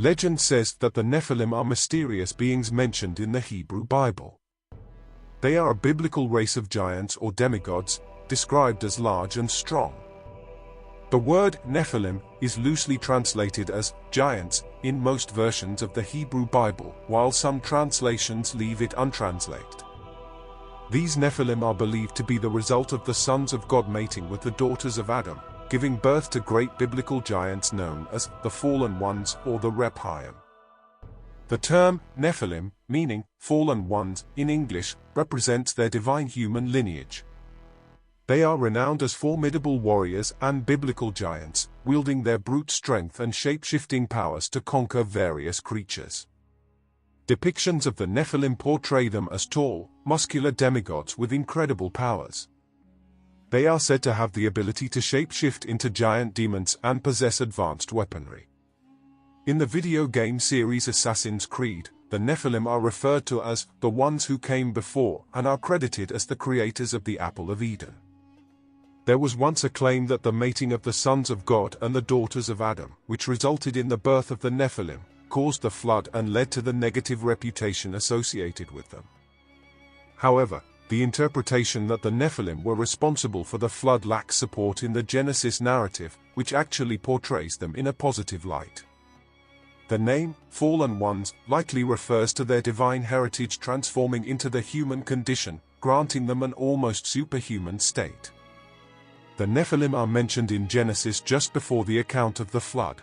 Legend says that the Nephilim are mysterious beings mentioned in the Hebrew Bible. They are a biblical race of giants or demigods, described as large and strong. The word Nephilim is loosely translated as giants in most versions of the Hebrew Bible, while some translations leave it untranslated. These Nephilim are believed to be the result of the sons of God mating with the daughters of Adam, giving birth to great biblical giants known as the fallen ones or the Rephaim. The term Nephilim, meaning fallen ones in English, represents their divine human lineage. They are renowned as formidable warriors and biblical giants, wielding their brute strength and shape-shifting powers to conquer various creatures. Depictions of the Nephilim portray them as tall, muscular demigods with incredible powers. They are said to have the ability to shape-shift into giant demons and possess advanced weaponry. In the video game series Assassin's Creed, the Nephilim are referred to as the ones who came before and are credited as the creators of the Apple of Eden. There was once a claim that the mating of the sons of God and the daughters of Adam, which resulted in the birth of the Nephilim, caused the flood and led to the negative reputation associated with them. However, the interpretation that the Nephilim were responsible for the flood lacks support in the Genesis narrative, which actually portrays them in a positive light. The name, Fallen Ones, likely refers to their divine heritage transforming into the human condition, granting them an almost superhuman state. The Nephilim are mentioned in Genesis just before the account of the flood.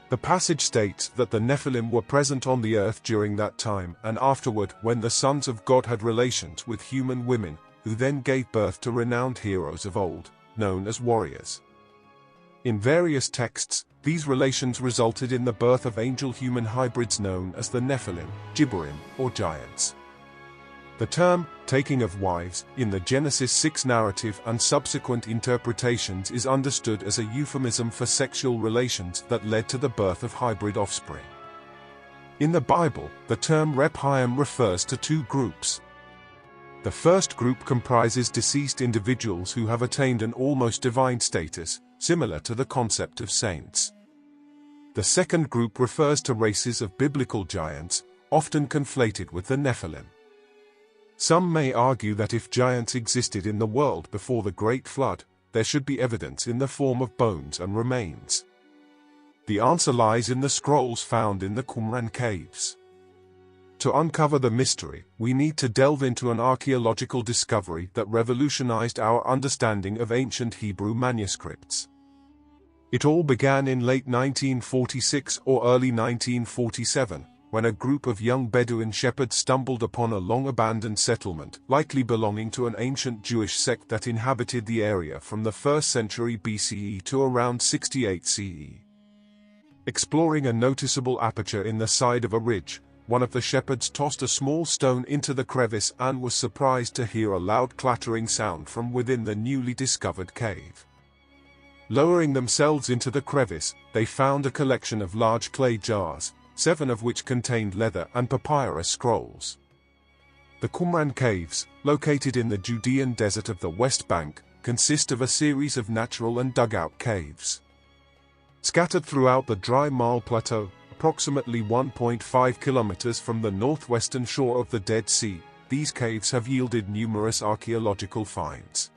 The passage states that the Nephilim were present on the earth during that time and afterward when the sons of God had relations with human women, who then gave birth to renowned heroes of old, known as warriors. In various texts, these relations resulted in the birth of angel-human hybrids known as the Nephilim, Gibborim, or giants. The term, taking of wives, in the Genesis 6 narrative and subsequent interpretations is understood as a euphemism for sexual relations that led to the birth of hybrid offspring. In the Bible, the term Rephaim refers to two groups. The first group comprises deceased individuals who have attained an almost divine status, similar to the concept of saints. The second group refers to races of biblical giants, often conflated with the Nephilim. Some may argue that if giants existed in the world before the Great Flood, there should be evidence in the form of bones and remains. The answer lies in the scrolls found in the Qumran caves. To uncover the mystery, we need to delve into an archaeological discovery that revolutionized our understanding of ancient Hebrew manuscripts. It all began in late 1946 or early 1947. When a group of young Bedouin shepherds stumbled upon a long-abandoned settlement, likely belonging to an ancient Jewish sect that inhabited the area from the 1st century BCE to around 68 CE. Exploring a noticeable aperture in the side of a ridge, one of the shepherds tossed a small stone into the crevice and was surprised to hear a loud clattering sound from within the newly discovered cave. Lowering themselves into the crevice, they found a collection of large clay jars, 7 of which contained leather and papyrus scrolls. The Qumran caves, located in the Judean desert of the West Bank, consist of a series of natural and dugout caves. Scattered throughout the Dry Marl Plateau, approximately 1.5 kilometers from the northwestern shore of the Dead Sea, these caves have yielded numerous archaeological finds.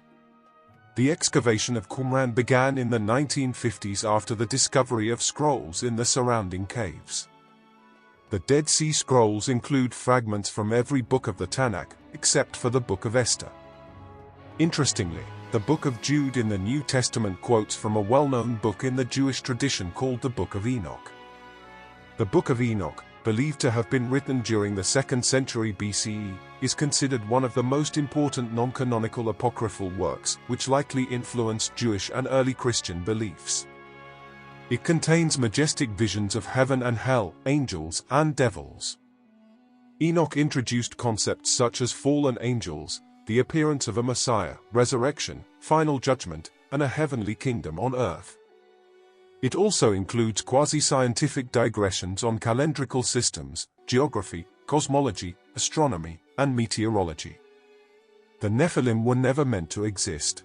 The excavation of Qumran began in the 1950s after the discovery of scrolls in the surrounding caves. The Dead Sea Scrolls include fragments from every book of the Tanakh, except for the Book of Esther. Interestingly, the Book of Jude in the New Testament quotes from a well-known book in the Jewish tradition called the Book of Enoch. The Book of Enoch, believed to have been written during the 2nd century BCE, is considered one of the most important non-canonical apocryphal works, which likely influenced Jewish and early Christian beliefs. It contains majestic visions of heaven and hell, angels and devils. Enoch introduced concepts such as fallen angels, the appearance of a Messiah, resurrection, final judgment, and a heavenly kingdom on earth. It also includes quasi-scientific digressions on calendrical systems, geography, cosmology, astronomy, and meteorology. The Nephilim were never meant to exist.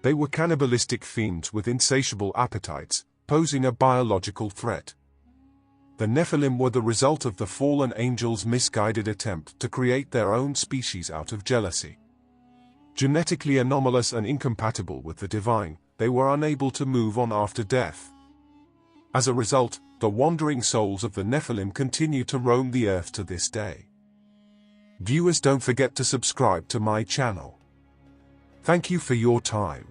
They were cannibalistic fiends with insatiable appetites, posing a biological threat. The Nephilim were the result of the fallen angels' misguided attempt to create their own species out of jealousy. Genetically anomalous and incompatible with the divine, they were unable to move on after death. As a result, the wandering souls of the Nephilim continue to roam the earth to this day. Viewers, don't forget to subscribe to my channel. Thank you for your time.